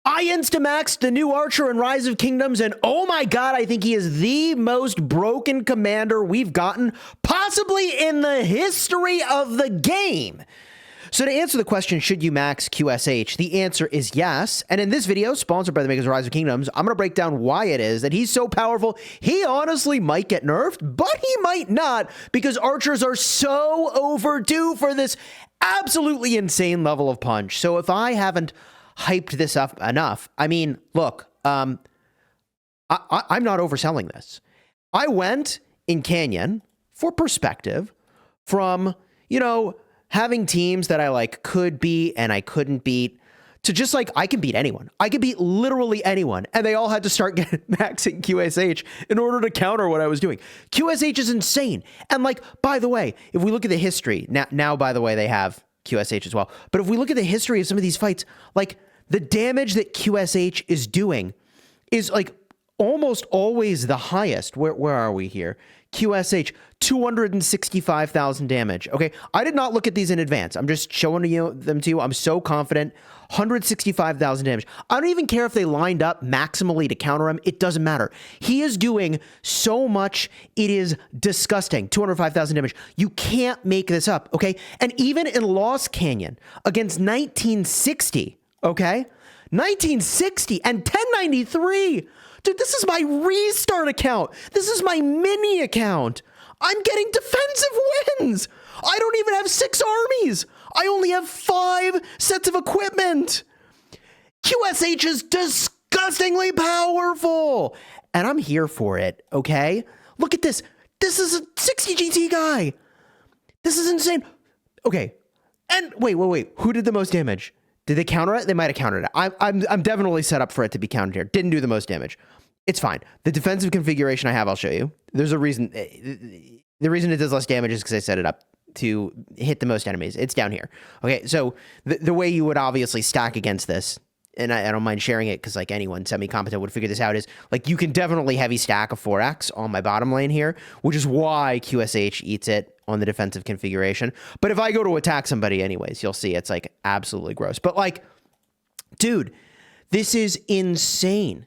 I Instamaxed the new Archer in Rise of Kingdoms, and oh my god, I think he is the most broken commander we've gotten, possibly in the history of the game. So to answer the question, should you max QSH, the answer is yes. And in this video, sponsored by the makers of Rise of Kingdoms, I'm going to break down why it is that he's so powerful. He honestly might get nerfed, but he might not, because archers are so overdue for this absolutely insane level of punch. So if I haven't hyped this up enough, I mean, look, I'm not overselling this. I went in Canyon for perspective from, you know, having teams that I like could beat and I couldn't beat, to just like, I can beat anyone. I can beat literally anyone. And they all had to start getting maxing QSH in order to counter what I was doing. QSH is insane. And like, by the way, if we look at the history, now by the way, they have QSH as well. But if we look at the history of some of these fights, like the damage that QSH is doing is like almost always the highest. Where are we here? QSH, 265,000 damage. Okay, I did not look at these in advance. I'm just showing them to you. I'm so confident. 165,000 damage. I don't even care if they lined up maximally to counter him. It doesn't matter. He is doing so much. It is disgusting. 205,000 damage. You can't make this up, okay? And even in Lost Canyon against 1960, okay? 1960 and 1093. Dude, this is my restart account. This is my mini account. I'm getting defensive wins. I don't even have 6 armies. I only have 5 sets of equipment. QSH is disgustingly powerful. And I'm here for it, okay? Look at this. This is a 60 GT guy. This is insane. Okay. And wait. Who did the most damage? Did they counter it? They might have countered it. I'm definitely set up for it to be countered here. Didn't do the most damage. It's fine. The defensive configuration I have, I'll show you. There's a reason. The reason it does less damage is because I set it up to hit the most enemies. It's down here. Okay, so the way you would obviously stack against this, and I don't mind sharing it because like anyone semi-competent would figure this out, is like you can definitely heavy stack a 4X on my bottom lane here, which is why QSH eats it on the defensive configuration. But if I go to attack somebody anyways, you'll see it's like absolutely gross. But like, dude, this is insane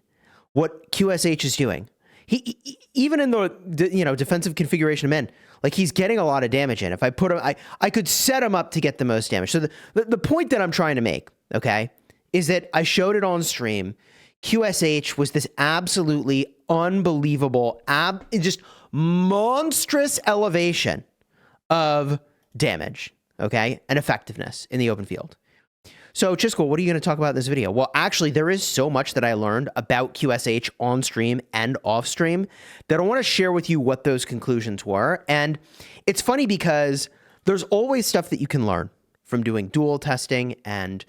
what QSH is doing. He even in the defensive configuration of men, like he's getting a lot of damage in. If I put him, I could set him up to get the most damage. So the point that I'm trying to make, okay, is that I showed it on stream. QSH was this absolutely unbelievable, just monstrous elevation of damage, okay, and effectiveness in the open field. So, Chisgule, what are you going to talk about in this video? Well, actually, there is so much that I learned about QSH on stream and off stream that I want to share with you what those conclusions were. And it's funny because there's always stuff that you can learn from doing dual testing and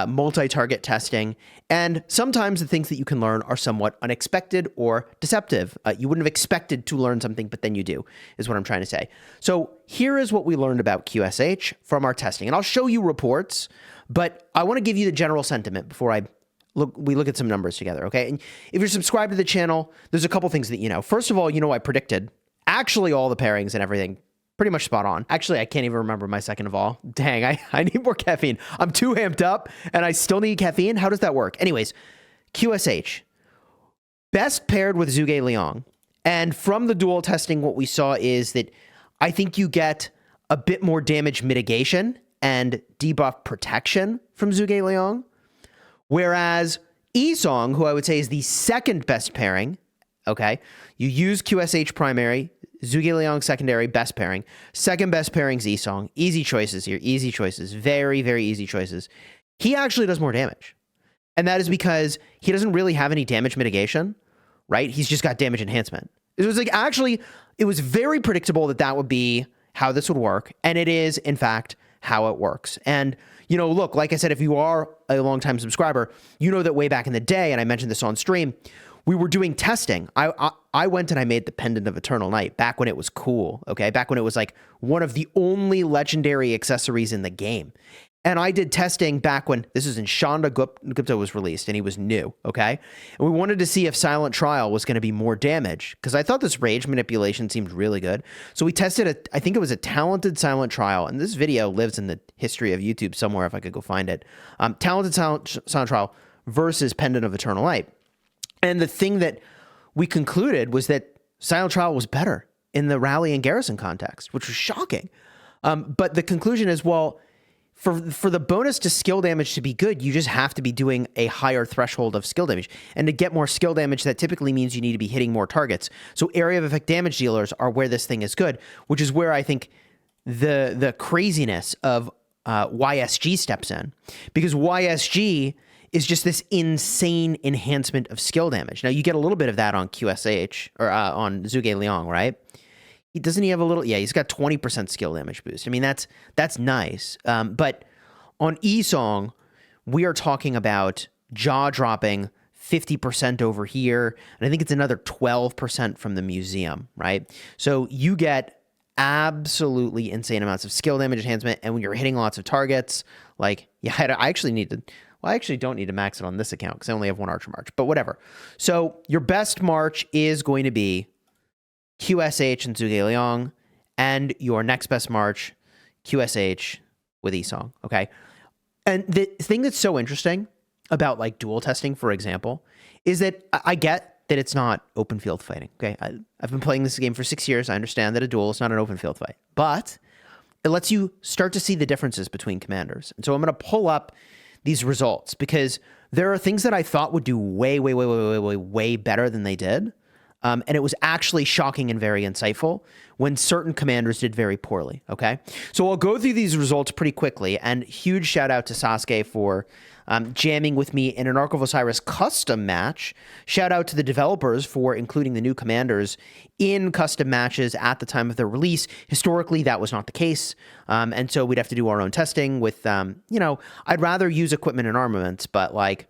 multi-target testing. And sometimes the things that you can learn are somewhat unexpected or deceptive. You wouldn't have expected to learn something, but then you do, is what I'm trying to say. So here is what we learned about QSH from our testing. And I'll show you reports, but I want to give you the general sentiment before we look at some numbers together, okay? And if you're subscribed to the channel, there's a couple things that you know. First of all, I predicted actually all the pairings and everything pretty much spot on. Actually, I can't even remember my second of all. Dang, I need more caffeine. I'm too amped up and I still need caffeine. How does that work? Anyways, QSH, best paired with Zhuge Liang. And from the dual testing, what we saw is that I think you get a bit more damage mitigation and debuff protection from Zhuge Liang. Whereas Isong, who I would say is the second best pairing, okay, you use QSH primary, Zhuge Liang secondary, best pairing. Second best pairing is Isong. Easy choices here. Easy choices. Very, very easy choices. He actually does more damage. And that is because he doesn't really have any damage mitigation, right? He's just got damage enhancement. It was like, actually, it was very predictable that would be how this would work. And it is, in fact, how it works. And, look, like I said, if you are a longtime subscriber, you know that way back in the day, and I mentioned this on stream, we were doing testing. I went and I made the Pendant of Eternal Night back when it was cool, okay? Back when it was like one of the only legendary accessories in the game. And I did testing back when, this is in Shanda Gupta was released and he was new, okay? And we wanted to see if Silent Trial was going to be more damage because I thought this rage manipulation seemed really good. So we tested I think it was a talented Silent Trial, and this video lives in the history of YouTube somewhere if I could go find it. Talented Silent Trial versus Pendant of Eternal Light. And the thing that we concluded was that Silent Trial was better in the rally and garrison context, which was shocking. But the conclusion is, well, for the bonus to skill damage to be good, you just have to be doing a higher threshold of skill damage. And to get more skill damage, that typically means you need to be hitting more targets. So area of effect damage dealers are where this thing is good, which is where I think the craziness of YSG steps in. Because YSG is just this insane enhancement of skill damage. Now, you get a little bit of that on QSH, or on Zhuge Liang, right? Doesn't he have a little? Yeah, he's got 20% skill damage boost. I mean, that's nice. But on Yisong, we are talking about jaw dropping 50% over here, and I think it's another 12% from the museum, right? So you get absolutely insane amounts of skill damage enhancement, and when you're hitting lots of targets, like, yeah, I actually need to. Well, I actually don't need to max it on this account because I only have one Archer March, but whatever. So your best march is going to be QSH and Zhuge Liang, and your next best march, QSH with Yisong, okay? And the thing that's so interesting about like dual testing, for example, is that I get that it's not open field fighting, okay? I've been playing this game for 6 years. I understand that a duel is not an open field fight, but it lets you start to see the differences between commanders. And so I'm going to pull up these results because there are things that I thought would do way better than they did. And it was actually shocking and very insightful when certain commanders did very poorly, okay? So I'll go through these results pretty quickly, and huge shout out to Sasuke for jamming with me in an Ark of Osiris custom match. Shout out to the developers for including the new commanders in custom matches at the time of their release. Historically, that was not the case, and so we'd have to do our own testing with, I'd rather use equipment and armaments, but like,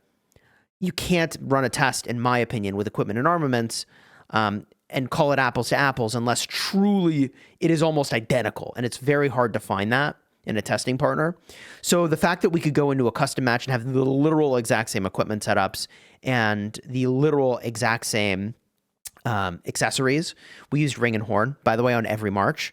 you can't run a test, in my opinion, with equipment and armaments and call it apples to apples unless truly it is almost identical. And it's very hard to find that in a testing partner. So the fact that we could go into a custom match and have the literal exact same equipment setups and the literal exact same accessories. We used Ring and Horn, by the way, on every march.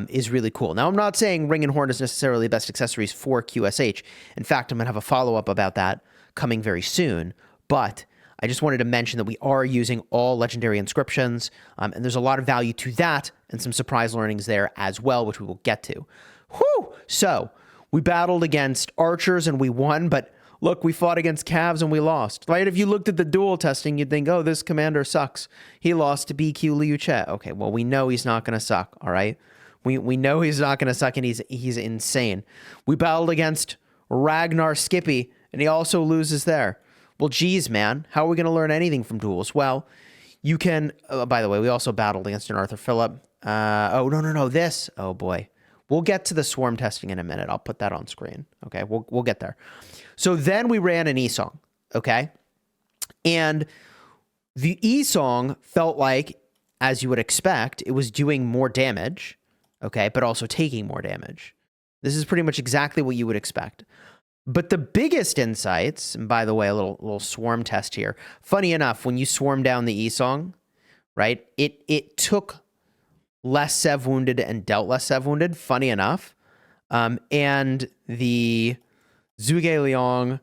Is really cool. Now, I'm not saying Ring and Horn is necessarily the best accessories for QSH. In fact, I'm going to have a follow-up about that coming very soon. But I just wanted to mention that we are using all legendary inscriptions, and there's a lot of value to that and some surprise learnings there as well, which we will get to. Whew! So, we battled against archers and we won, but look, we fought against calves and we lost. Right? If you looked at the duel testing, you'd think, oh, this commander sucks. He lost to BQ Liu Che. Okay, well, we know he's not going to suck, all right? We know he's not going to suck, and he's insane. We battled against Ragnar Skippy, and he also loses there. Well, geez, man, how are we going to learn anything from duels? Well, you can, by the way, we also battled against an Arthur Phillip. This. Oh, boy. We'll get to the swarm testing in a minute. I'll put that on screen. Okay, we'll get there. So then we ran an Yisong, okay? And the Yisong felt like, as you would expect, it was doing more damage, okay, but also taking more damage. This is pretty much exactly what you would expect. But the biggest insights, and by the way, a little swarm test here. Funny enough, when you swarm down the Yisong, right, it took less Sev wounded and dealt less Sev wounded, funny enough. And the Zhuge Liang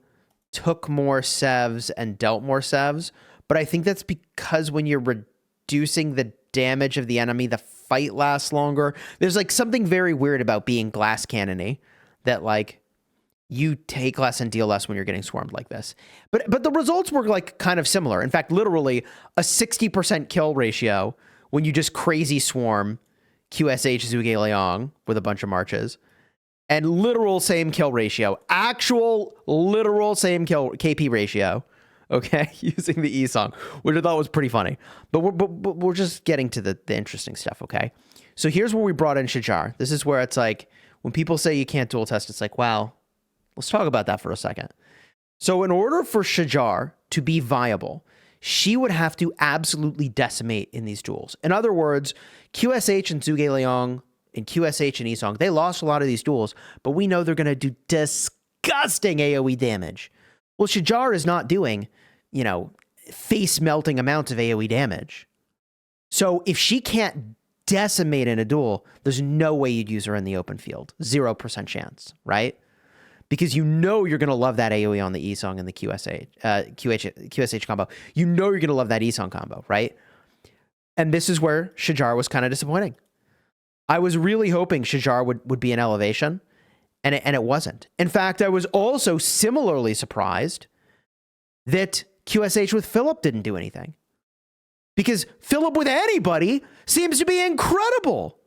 took more Sevs and dealt more Sevs. But I think that's because when you're reducing the damage of the enemy, the fight lasts longer. There's like something very weird about being glass cannon-y that like you take less and deal less when you're getting swarmed like this. But the results were like kind of similar. In fact, literally a 60% kill ratio when you just crazy swarm QSH Zhuge Liang with a bunch of marches. And literal same kill ratio. Actual literal same kill KP ratio. Okay, using the Yisong, which I thought was pretty funny. But we're just getting to the interesting stuff, okay? So here's where we brought in Shijar. This is where it's like, when people say you can't dual test, it's like, wow, let's talk about that for a second. So in order for Shijar to be viable, she would have to absolutely decimate in these duels. In other words, QSH and Zhuge Liang and QSH and Yisong, they lost a lot of these duels, but we know they're going to do disgusting AoE damage. Well, Shijar is not doing, face-melting amounts of AoE damage. So if she can't decimate in a duel, there's no way you'd use her in the open field. 0% chance, right? because you know you're going to love that AoE on the E-Song and the QSH combo. You know you're going to love that E-Song combo, right? And this is where Shajar was kind of disappointing. I was really hoping Shajar would be an elevation, and it wasn't. In fact, I was also similarly surprised that QSH with Philip didn't do anything. Because Philip with anybody seems to be incredible.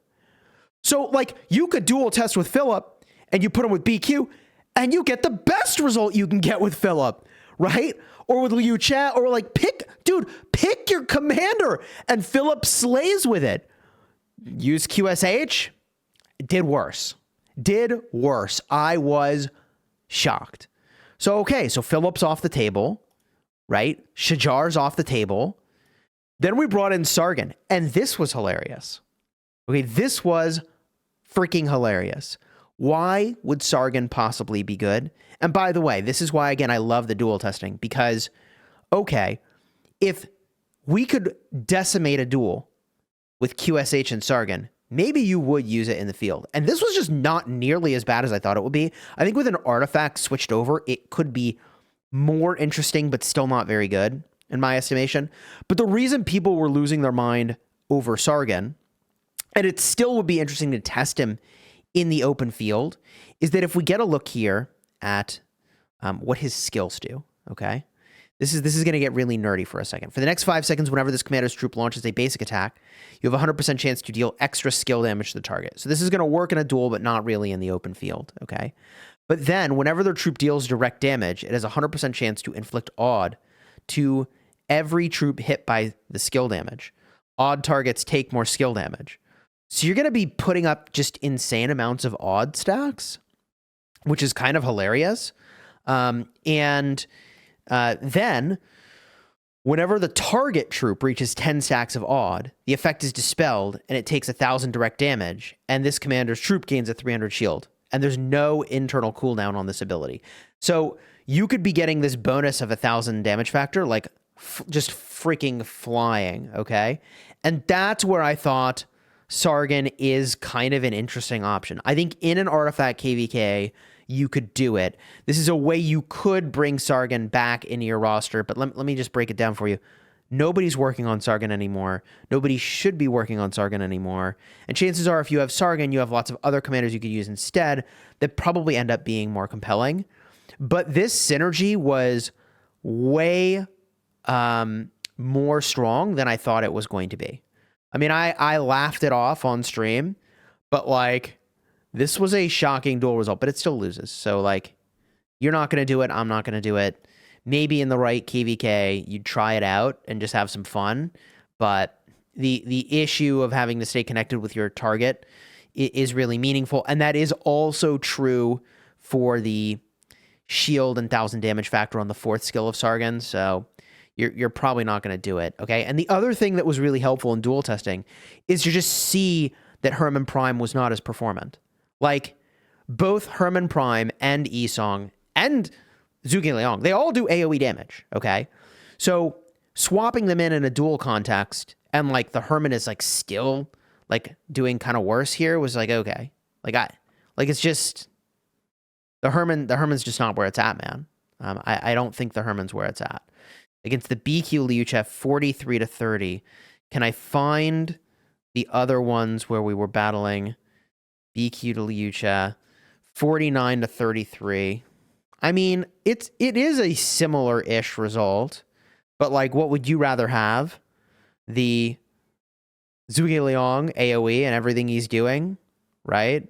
So, like, you could dual test with Philip, and you put him with BQ, and you get the best result you can get with Philip, right? Or with Liu Cha, or like, pick your commander, and Philip slays with it. Use QSH, did worse. I was shocked. So, okay, so Philip's off the table, right? Shajar's off the table. Then we brought in Sargon, and this was hilarious. Okay, this was freaking hilarious. Why would Sargon possibly be good? And by the way, this is why, again, I love the dual testing, because, okay, if we could decimate a duel with QSH and Sargon, maybe you would use it in the field. And this was just not nearly as bad as I thought it would be. I think with an artifact switched over, it could be more interesting, but still not very good, in my estimation. But the reason people were losing their mind over Sargon, and it still would be interesting to test him in the open field, is that if we get a look here at what his skills do, okay? This is going to get really nerdy for a second. For the next 5 seconds, whenever this commander's troop launches a basic attack, you have a 100% chance to deal extra skill damage to the target. So this is going to work in a duel, but not really in the open field, okay? But then, whenever their troop deals direct damage, it has a 100% chance to inflict odd to every troop hit by the skill damage. Odd targets take more skill damage. So you're going to be putting up just insane amounts of odd stacks, which is kind of hilarious. Then, whenever the target troop reaches 10 stacks of odd, the effect is dispelled, and it takes 1,000 direct damage, and this commander's troop gains a 300 shield. And there's no internal cooldown on this ability. So you could be getting this bonus of 1,000 damage factor, like just freaking flying, okay? And that's where I thought Sargon is kind of an interesting option. I think in an artifact KVK, you could do it. This is a way you could bring Sargon back into your roster, but let me just break it down for you. Nobody's working on Sargon anymore. Nobody should be working on Sargon anymore. And chances are, if you have Sargon, you have lots of other commanders you could use instead that probably end up being more compelling. But this synergy was way more strong than I thought it was going to be. I mean, I laughed it off on stream, but like, this was a shocking duel result, but it still loses. So like, you're not going to do it. I'm not going to do it. Maybe in the right KVK, you'd try it out and just have some fun. But the issue of having to stay connected with your target is really meaningful. And that is also true for the shield and 1,000 damage factor on the 4th skill of Sargon. So you're probably not going to do it, okay? And the other thing that was really helpful in dual testing is to just see that Hermann Prime was not as performant. Like, both Hermann Prime and E-Song and Zhuge Liang, they all do AoE damage, okay? So swapping them in a dual context and like the Hermann is like still like doing kind of worse here was like, okay. It's just the Hermann's just not where it's at, man. I don't think the Hermann's where it's at. Against the BQ Liu Cha, 43-30. Can I find the other ones where we were battling BQ to Liu Cha? 49-33. I mean, it is a similar-ish result, but like, what would you rather have? The Zhuge Liang AoE and everything he's doing, right?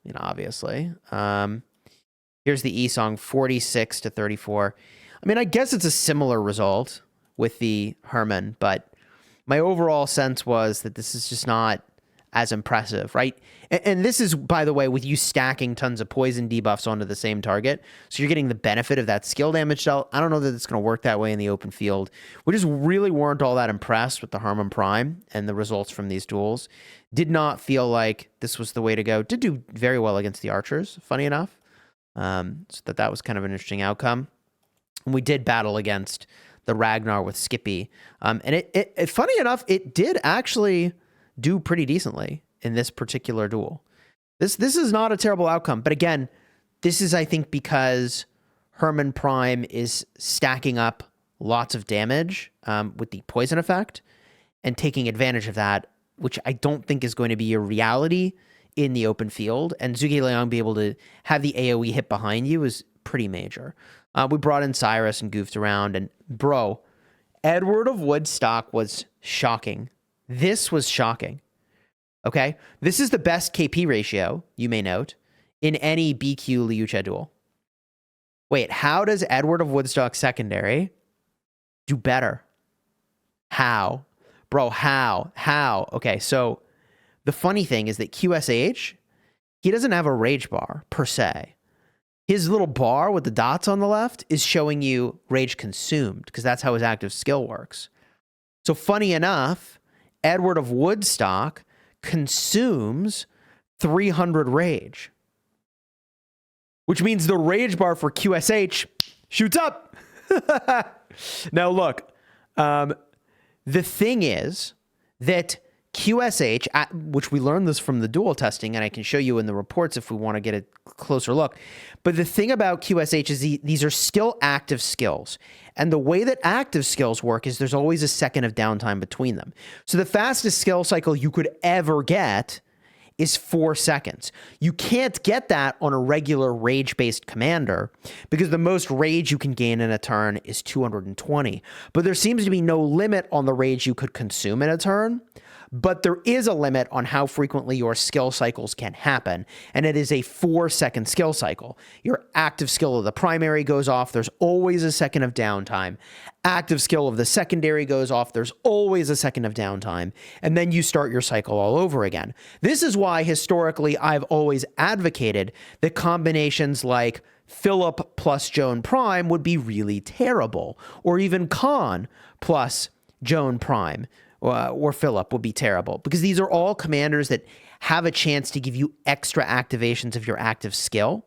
You know, obviously. Here's the E-Song, 46-34. I mean, I guess it's a similar result with the Hermann, but my overall sense was that this is just not as impressive, right? And this is, by the way, with you stacking tons of poison debuffs onto the same target. So you're getting the benefit of that skill damage dealt. I don't know that it's going to work that way in the open field. We just really weren't all that impressed with the Hermann Prime and the results from these duels. Did not feel like this was the way to go. Did do very well against the archers, funny enough. So that was kind of an interesting outcome. And we did battle against the Ragnar with Skippy. And it funny enough, it did actually do pretty decently in this particular duel. This is not a terrible outcome. But again, This is, I think, because Hermann Prime is stacking up lots of damage with the poison effect and taking advantage of that, which I don't think is going to be a reality in the open field. And Zhuge Liang be able to have the AoE hit behind you is pretty major. We brought in Cyrus and goofed around, and bro, Edward of Woodstock was shocking. This was shocking. Okay? This is the best KP ratio, you may note, in any BQ Liuche duel. Wait, how does Edward of Woodstock secondary do better? How? Bro, how? How? Okay, so the funny thing is that QSH, he doesn't have a rage bar, per se. His little bar with the dots on the left is showing you rage consumed, because that's how his active skill works. So funny enough, Edward of Woodstock consumes 300 rage, which means the rage bar for QSH shoots up. Now look, the thing is that QSH, which we learned this from the dual testing, and I can show you in the reports if we want to get a closer look. But the thing about QSH is these are still active skills. And the way that active skills work is there's always a second of downtime between them. So the fastest skill cycle you could ever get is 4 seconds. You can't get that on a regular rage-based commander because the most rage you can gain in a turn is 220. But there seems to be no limit on the rage you could consume in a turn. But there is a limit on how frequently your skill cycles can happen, and it is a 4-second skill cycle. Your active skill of the primary goes off, there's always a second of downtime. Active skill of the secondary goes off, there's always a second of downtime, and then you start your cycle all over again. This is why historically I've always advocated that combinations like Philip plus Joan Prime would be really terrible, or even Khan plus Joan Prime or Philip would be terrible, because these are all commanders that have a chance to give you extra activations of your active skill.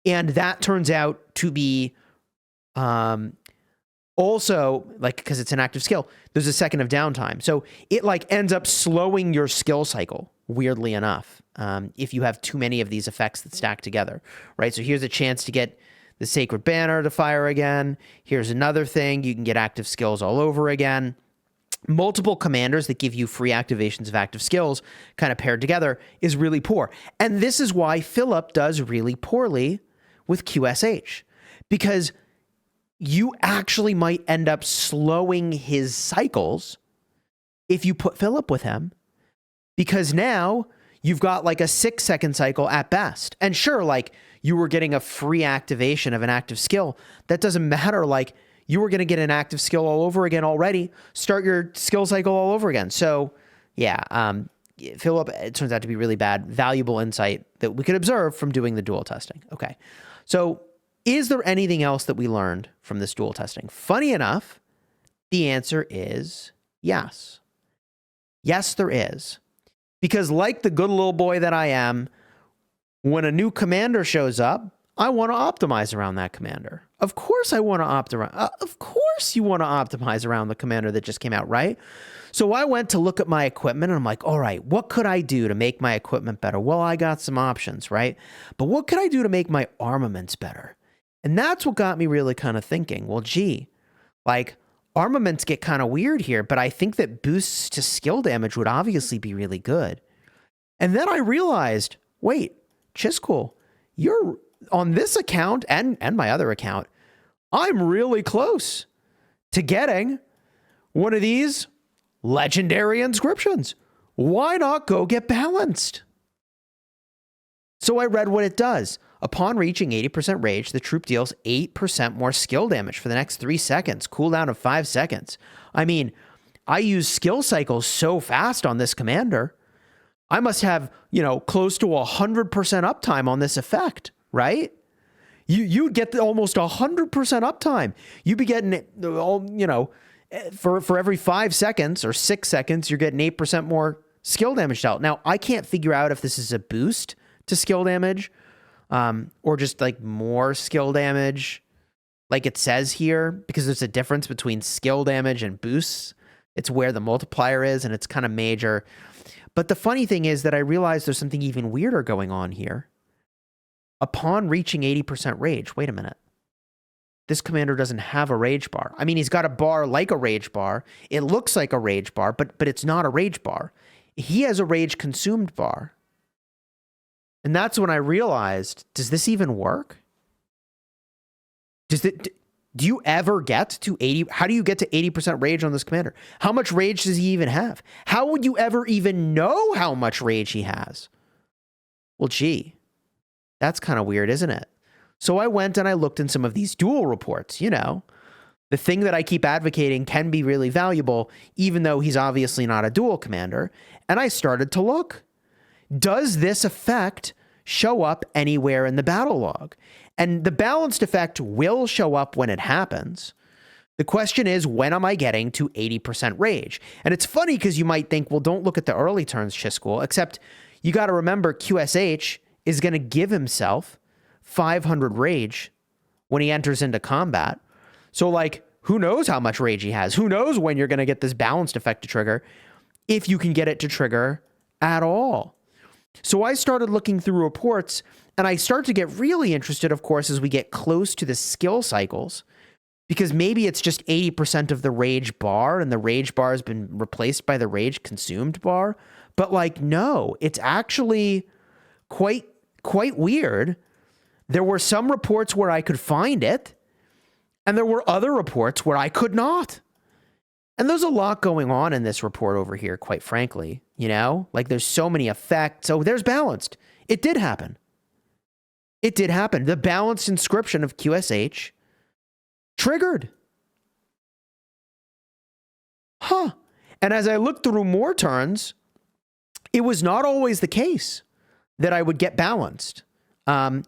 And that turns out to be also, like, because it's an active skill, there's a second of downtime. So it like ends up slowing your skill cycle, weirdly enough, if you have too many of these effects that stack together, right? So here's a chance to get the Sacred Banner to fire again. Here's another thing. You can get active skills all over again. Multiple commanders that give you free activations of active skills kind of paired together is really poor. And this is why Philip does really poorly with QSH, because you actually might end up slowing his cycles if you put Philip with him, because now you've got like a 6-second cycle at best. And sure, like you were getting a free activation of an active skill. That doesn't matter. Like, you were going to get an active skill all over again already. Start your skill cycle all over again. So, yeah, Philip, it turns out to be really bad. Valuable insight that we could observe from doing the dual testing. Okay, so is there anything else that we learned from this dual testing? Funny enough, the answer is yes. Yes, there is. Because like the good little boy that I am, when a new commander shows up, I want to optimize around that commander. Of course I want to of course you want to optimize around the commander that just came out, right? So I went to look at my equipment and I'm like, all right, what could I do to make my equipment better? Well, I got some options, right? But what could I do to make my armaments better? And that's what got me really kind of thinking, well, gee, like armaments get kind of weird here, but I think that boosts to skill damage would obviously be really good. And then I realized, wait, Chisgule, you're on this account and my other account, I'm really close to getting one of these legendary inscriptions. Why not go get balanced? So I read what it does. Upon reaching 80% rage, the troop deals 8% more skill damage for the next 3 seconds, cooldown of 5 seconds. I mean, I use skill cycles so fast on this commander. I must have, close to 100% uptime on this effect, right? You'd get almost 100% uptime. You'd be getting, for every 5 seconds or 6 seconds, you're getting 8% more skill damage dealt. Now, I can't figure out if this is a boost to skill damage or just like more skill damage like it says here, because there's a difference between skill damage and boosts. It's where the multiplier is, and it's kind of major. But the funny thing is that I realized there's something even weirder going on here. Upon reaching 80% rage, wait a minute. This commander doesn't have a rage bar. I mean, he's got a bar like a rage bar. It looks like a rage bar, but it's not a rage bar. He has a rage consumed bar. And that's when I realized, does this even work? Do you ever get to 80? How do you get to 80% rage on this commander? How much rage does he even have? How would you ever even know how much rage he has? Well, gee, that's kind of weird, isn't it? So I went and I looked in some of these duel reports, you know, the thing that I keep advocating can be really valuable, even though he's obviously not a duel commander. And I started to look. Does this effect show up anywhere in the battle log? And the balanced effect will show up when it happens. The question is, when am I getting to 80% rage? And it's funny because you might think, well, don't look at the early turns, Chisgule, except you got to remember QSH is going to give himself 500 rage when he enters into combat. So like, who knows how much rage he has? Who knows when you're going to get this balanced effect to trigger, if you can get it to trigger at all. So I started looking through reports, and I start to get really interested, of course, as we get close to the skill cycles, because maybe it's just 80% of the rage bar, and the rage bar has been replaced by the rage consumed bar. But like, no, it's actually quite weird. There were some reports where I could find it, and there were other reports where I could not. And there's a lot going on in this report over here, quite frankly, you know? Like, there's so many effects. So there's balanced. It did happen. It did happen. The balanced inscription of QSH triggered. Huh. And as I looked through more turns, it was not always the case that I would get balanced. In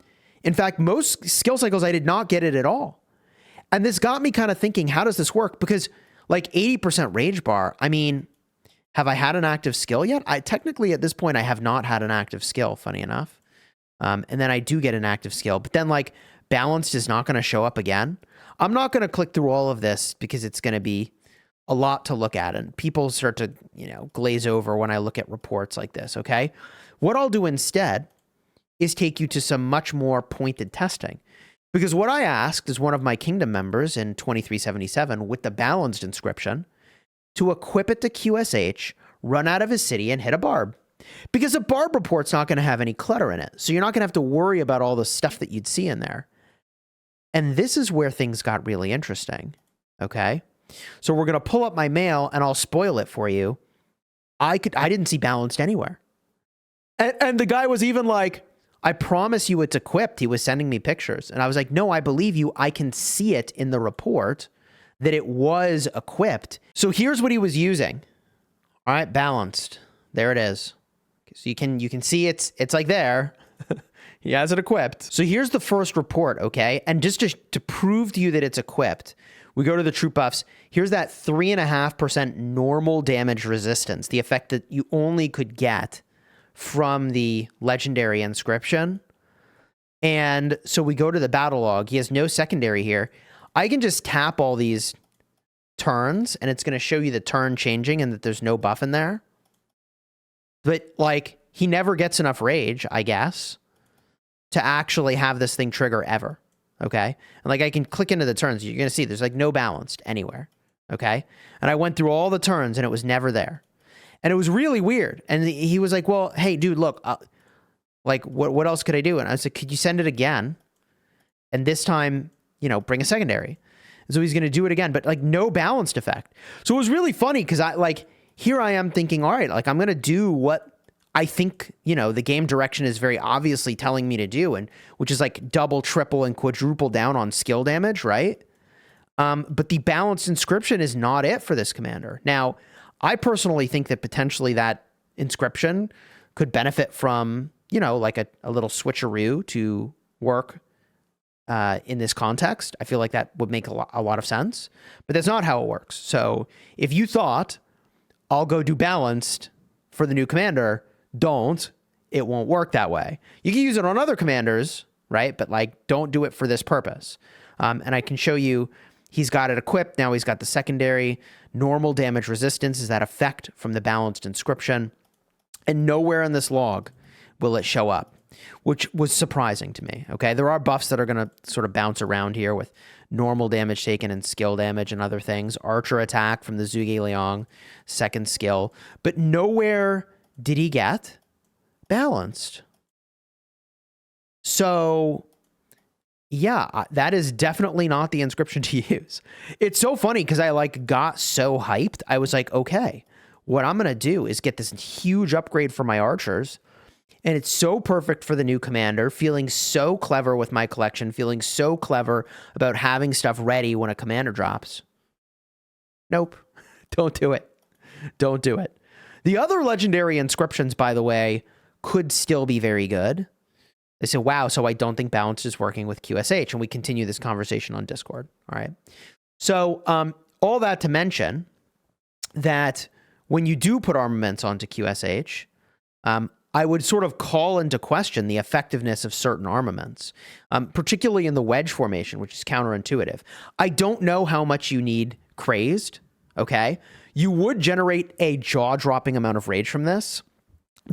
fact, most skill cycles, I did not get it at all. And this got me kind of thinking, how does this work? Because like 80% rage bar, I mean, have I had an active skill yet? Technically at this point, I have not had an active skill, funny enough. And then I do get an active skill, but then like balanced is not going to show up again. I'm not going to click through all of this because it's going to be a lot to look at, and people start to, you know, glaze over when I look at reports like this, okay? What I'll do instead is take you to some much more pointed testing. Because what I asked is one of my kingdom members in 2377 with the balanced inscription to equip it to QSH, run out of his city, and hit a barb. Because a barb report's not going to have any clutter in it. So you're not going to have to worry about all the stuff that you'd see in there. And this is where things got really interesting, okay? So we're going to pull up my mail, and I'll spoil it for you. I didn't see balanced anywhere. And the guy was even like, I promise you it's equipped. He was sending me pictures. And I was like, no, I believe you. I can see it in the report that it was equipped. So here's what he was using. All right, balanced. There it is. So you can see it's like there. He has it equipped. So here's the first report, okay? And just to prove to you that it's equipped, we go to the troop buffs. Here's that 3.5% normal damage resistance, the effect that you only could get from the legendary inscription. And so we go to the battle log. He has no secondary here. I can just tap all these turns, and it's going to show you the turn changing and that there's no buff in there. But, like, he never gets enough rage, I guess, to actually have this thing trigger ever, okay? And, like, I can click into the turns. You're going to see there's, like, no balanced anywhere, okay? And I went through all the turns, and it was never there. And it was really weird. And he was like, well, hey, dude, look, like, what else could I do? And I was like, could you send it again? And this time, you know, bring a secondary. And so he's going to do it again, but like no balanced effect. So it was really funny because here I am thinking, all right, like I'm going to do what I think, you know, the game direction is very obviously telling me to do, and which is like double, triple, and quadruple down on skill damage, right? But the balanced inscription is not it for this commander. Now, I personally think that potentially that inscription could benefit from, you know, like a little switcheroo to work in this context. I feel like that would make a lot of sense, but that's not how it works. So if you thought, I'll go do balanced for the new commander, don't. It won't work that way. You can use it on other commanders, right? But like, don't do it for this purpose. And I can show you, he's got it equipped. Now he's got the secondary. Normal damage resistance is that effect from the balanced inscription. And nowhere in this log will it show up. which was surprising to me. Okay, there are buffs that are going to sort of bounce around here with normal damage taken and skill damage and other things. Archer attack from the Zhuge Liang, second skill, but nowhere did he get balanced. So yeah, that is definitely not the inscription to use. It's so funny because I like got so hyped. I was like, okay, what I'm going to do is get this huge upgrade for my archers. And it's so perfect for the new commander, feeling so clever with my collection, feeling so clever about having stuff ready when a commander drops. Nope. Don't do it. Don't do it. The other legendary inscriptions, by the way, could still be very good. They say, wow, so I don't think balance is working with QSH. And we continue this conversation on Discord. All right. So all that to mention that when you do put armaments onto QSH, I would sort of call into question the effectiveness of certain armaments, particularly in the wedge formation, which is counterintuitive. I don't know how much you need crazed, okay? You would generate a jaw-dropping amount of rage from this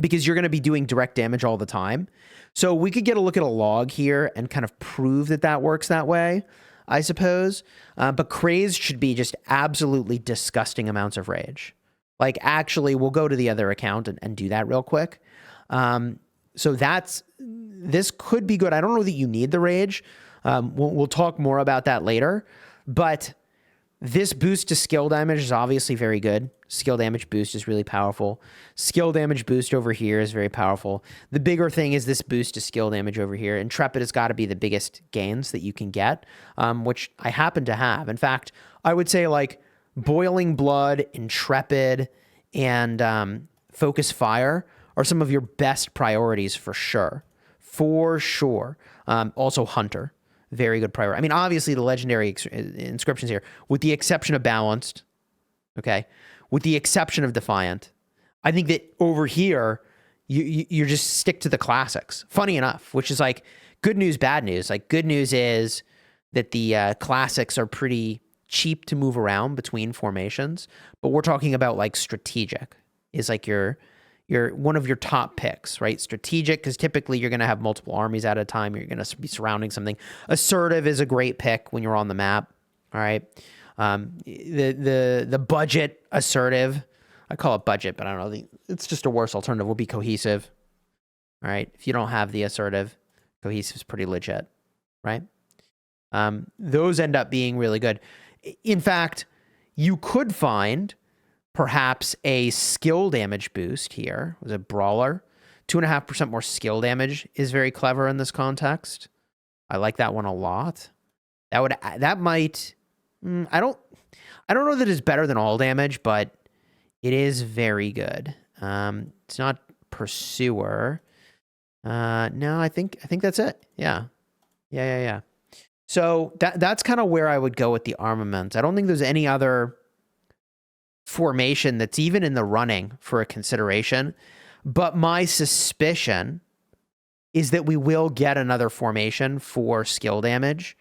because you're going to be doing direct damage all the time. So we could get a look at a log here and kind of prove that that works that way, I suppose. But crazed should be just absolutely disgusting amounts of rage. Like, actually, we'll go to the other account and do that real quick. So this could be good. I don't know that you need the rage. We'll talk more about that later, but this boost to skill damage is obviously very good. Skill damage boost is really powerful. Skill damage boost over here is very powerful. The bigger thing is this boost to skill damage over here. Intrepid has got to be the biggest gains that you can get, which I happen to have. In fact, I would say like Boiling Blood, Intrepid, and Focus Fire are some of your best priorities for sure. For sure. Also Hunter. Very good priority. I mean, obviously the legendary inscriptions here, with the exception of Balanced, okay, with the exception of Defiant, I think that over here, you just stick to the classics. Funny enough, which is like good news, bad news. Like good news is that the classics are pretty cheap to move around between formations, but we're talking about like strategic is like your one of your top picks, right? Strategic, because typically you're going to have multiple armies at a time. You're going to be surrounding something. Assertive is a great pick when you're on the map. All right. The budget assertive, I call it budget, but I don't know. It's just a worse alternative. Will be cohesive. All right. If you don't have the assertive, cohesive is pretty legit, right? Those end up being really good. In fact, you could find perhaps a skill damage boost here. It was a brawler. 2.5% more skill damage is very clever in this context. I like that one a lot. That might, I don't know that it's better than all damage, but it is very good. It's not Pursuer. No, I think that's it. Yeah. So that's kind of where I would go with the armaments. I don't think there's any other formation that's even in the running for a consideration, but my suspicion is that we will get another formation for skill damage,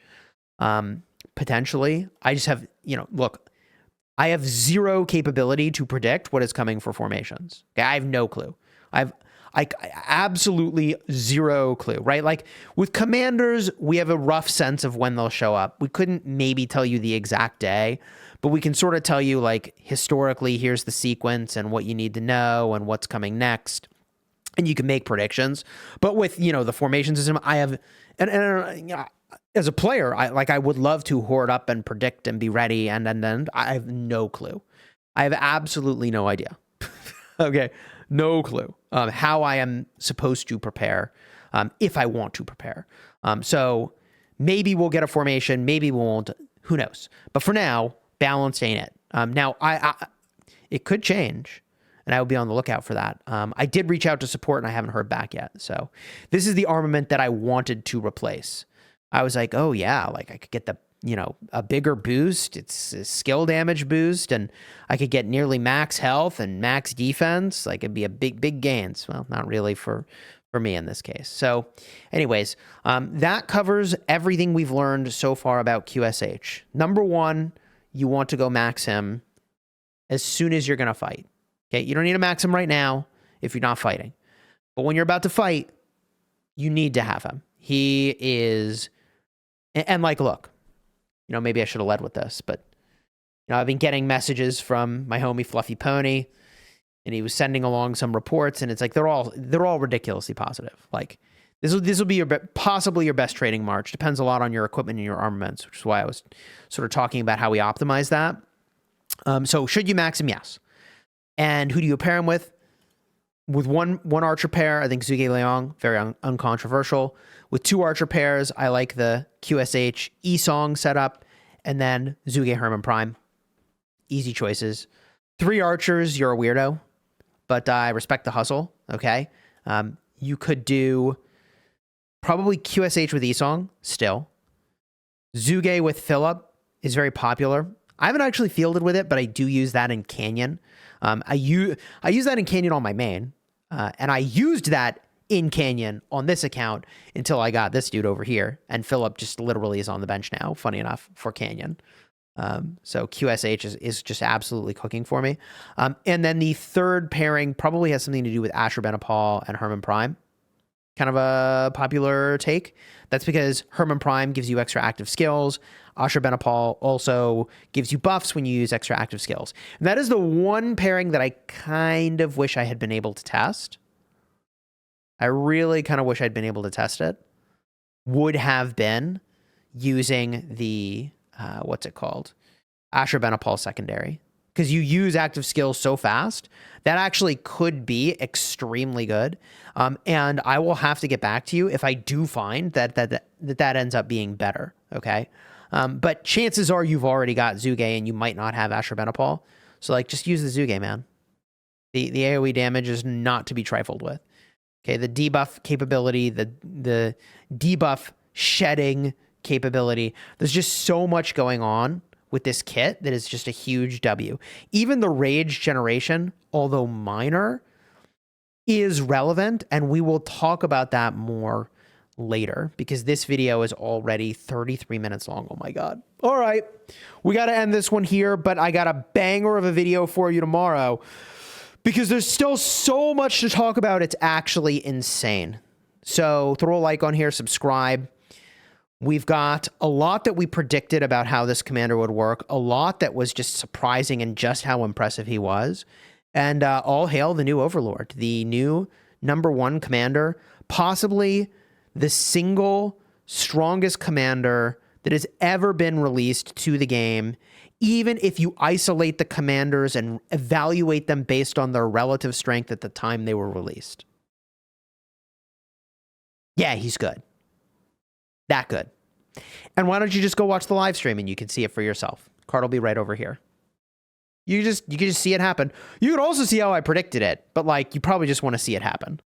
potentially. I just have, look, I have zero capability to predict what is coming for formations. Okay, I have no clue. I absolutely zero clue, right? Like with commanders, we have a rough sense of when they'll show up. We couldn't maybe tell you the exact day, but we can sort of tell you like historically, here's the sequence and what you need to know and what's coming next. And you can make predictions. But with, the formation system, I have, and as a player, I would love to hoard up and predict and be ready. And then I have no clue. I have absolutely no idea. Okay. No clue how I am supposed to prepare if I want to prepare. So maybe we'll get a formation. Maybe we won't. Who knows? But for now, balanced ain't it. Now, it could change, and I will be on the lookout for that. I did reach out to support, and I haven't heard back yet. So this is the armament that I wanted to replace. I was like, oh, yeah, like I could get the a bigger boost. It's a skill damage boost, and I could get nearly max health and max defense. Like it'd be a big gains. Well, not really for me in this case. So anyways, that covers everything we've learned so far about QSH. Number one, you want to go max him as soon as you're going to fight. Okay. You don't need to max him right now if you're not fighting, but when you're about to fight, You need to have him. He is, and like, look, you know, maybe I should have led with this, but you know, I've been getting messages from my homie Fluffy Pony, and he was sending along some reports, and it's like they're all ridiculously positive. Like this will be possibly your best trading March. Depends a lot on your equipment and your armaments, which is why I was sort of talking about how we optimize that. So should you max him? Yes. And who do you pair him with? With one archer pair, I think Zhuge Liang, very uncontroversial. With two archer pairs, I like the QSH Esong setup, and then Zhuge Herman Prime. Easy choices. Three archers, you're a weirdo, but I respect the hustle, okay? You could do probably QSH with Esong still. Zhuge with Philip is very popular. I haven't actually fielded with it, but I do use that in Canyon. I use that in Canyon on my main, and I used that in Canyon on this account until I got this dude over here, and Philip just literally is on the bench now, funny enough, for Canyon. So QSH is just absolutely cooking for me. And then the third pairing probably has something to do with Ashurbanipal and Herman Prime. Kind of a popular take. That's because Herman Prime gives you extra active skills. Ashurbanipal also gives you buffs when you use extra active skills. And that is the one pairing that I kind of wish I had been able to test. I really kind of wish I'd been able to test it. Would have been using the, what's it called? Ashurbanipal secondary. Because you use active skills so fast, that actually could be extremely good. And I will have to get back to you if I do find that ends up being better, okay? But chances are you've already got Zhuge and you might not have Ashurbanipal. So, like, just use the Zhuge, man. The AoE damage is not to be trifled with. Okay, the debuff capability, the debuff shedding capability. There's just so much going on with this kit that is just a huge W. Even the rage generation, although minor, is relevant, and we will talk about that more later because this video is already 33 minutes long. Oh my God. All right, we got to end this one here, but I got a banger of a video for you tomorrow because there's still so much to talk about. It's actually insane. So throw a like on here, subscribe. We've got a lot that we predicted about how this commander would work, a lot that was just surprising and just how impressive he was. And all hail the new Overlord, the new #1 commander, possibly the single strongest commander that has ever been released to the game, even if you isolate the commanders and evaluate them based on their relative strength at the time they were released. Yeah, he's good. That good. And why don't you just go watch the live stream and you can see it for yourself. Card will be right over here. You can just see it happen. You could also see how I predicted it, but like you probably just want to see it happen.